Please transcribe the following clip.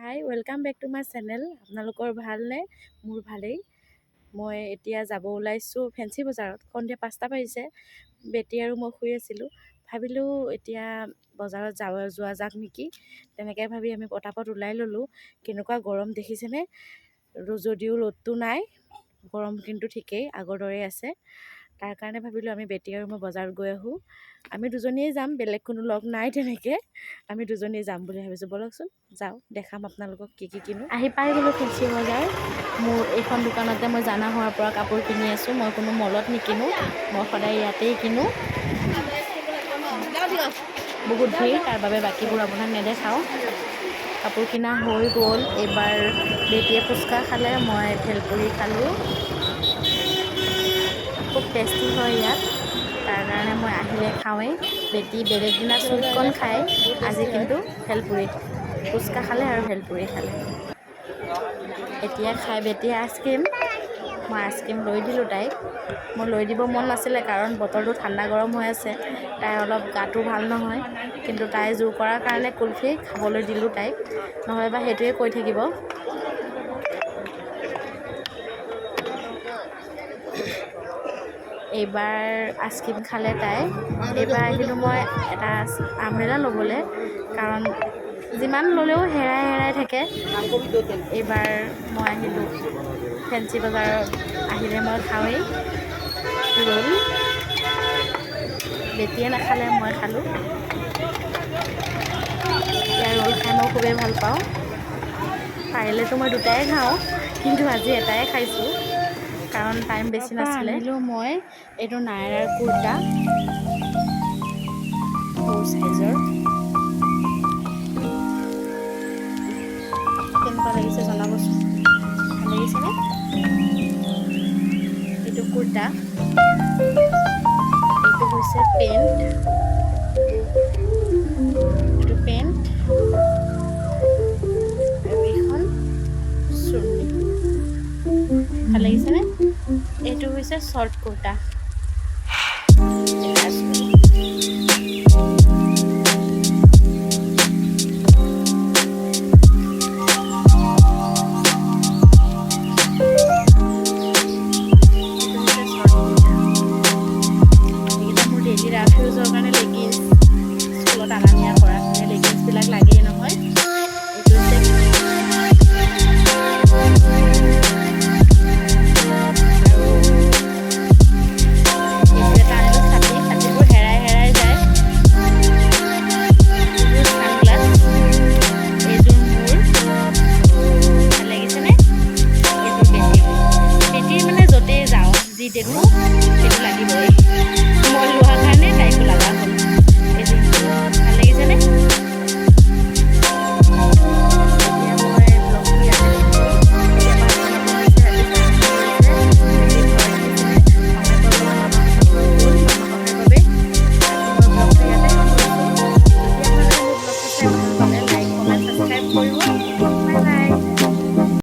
High welcome back to my channel. আপোনালোকৰ ভালনে? মোৰ ভালেই। মই এতিয়া যাব ওলাইছোঁ ফেঞ্চি বজাৰত। সন্ধিয়া 5টা বাজিছে। বেটি আৰু মই শুই আছিলোঁ। ভাবিলোঁ এতিয়া বজাৰত যোৱা যাক নেকি, তেনেকৈ ভাবি আমি পটাপট ওলাই ল'লোঁ। কেনেকুৱা গৰম দেখিছেনে? যদিও ৰ'দটো নাই, গৰম কিন্তু ঠিকেই আগৰ দৰেই আছে। তাৰ কাৰণে ভাবিলোঁ আমি বেটি আৰু মই বজাৰত গৈ আহোঁ। আমি দুজনীয়ে যাম, বেলেগ কোনো লগ নাই তেনেকৈ। আমি দুজনীয়ে যাম বুলি ভাবিছোঁ। ব'লকচোন যাওঁ, দেখাম আপোনালোকক কি কিনো। আহি পাই গ'লোঁ ফেঞ্চি বজাৰ। মোৰ এইখন দোকানতে মই জানা হোৱাৰ পৰা কাপোৰ কিনি আছোঁ। মই কোনো মলত নিকিনো, মই সদায় ইয়াতেই কিনো। বহুত ভিৰ, তাৰ বাবে বাকীবোৰ আপোনাক নেদেখাওঁ। কাপোৰ কিনা হৈ গ'ল। এইবাৰ বেটিয়ে ফুচকা খালে, মই ভেলপুৰি খালোঁ। খুব টেষ্টি হয় ইয়াত, তাৰ কাৰণে মই আহিলে খাওঁৱেই। বেটি বেলেগ দিনা চুইটকৰ্ণ খায়, আজি কিন্তু ভেলপুৰি। ফুচকা খালে আৰু ভেলপুৰি খালে। এতিয়া খাই বেটিয়ে আইচক্ৰীম। মই আইচক্ৰীম লৈ দিলোঁ তাইক। মোৰ লৈ দিব মন নাছিলে, কাৰণ বতৰটো ঠাণ্ডা গৰম হৈ আছে। তাইৰ অলপ গাটো ভাল নহয়, কিন্তু তাই জোৰ কৰাৰ কাৰণে কুলফি খাবলৈ দিলোঁ তাইক, নহ'লেবা সেইটোৱে কৈ থাকিব। এইবাৰ আইচক্ৰীম খালে তাই। এইবাৰ আহিলোঁ মই এটা আমব্ৰেলা ল'বলৈ, কাৰণ যিমান ল'লেও হেৰাই থাকে। এইবাৰ মই আহিলোঁ ফেঞ্চি বজাৰত। আহিলে মই খাওঁৱেই ৰোল। বেটিয়ে নাখালে, মই খালোঁ। ইয়াৰ ৰোল খাই মই খুবেই ভাল পাওঁ। পাৰিলেতো মই দুটাই খাওঁ, কিন্তু আজি এটাই খাইছোঁ, কাৰণ টাইম বেছি নাছিলে। আনিলোঁ মই এইটো নাইৰাৰ কুৰ্তা, সৰু চাইজৰ। কেনেকুৱা লাগিছে জনাবচোন, ভাল লাগিছেনে? এইটো কুৰ্তা, এইটো হৈছে পেণ্ট, এইটো পেণ্ট আৰু এইখন চুৰ্ণি। ভাল লাগিছেনে? এইটো হৈছে শ্বৰ্ট কুৰ্তা।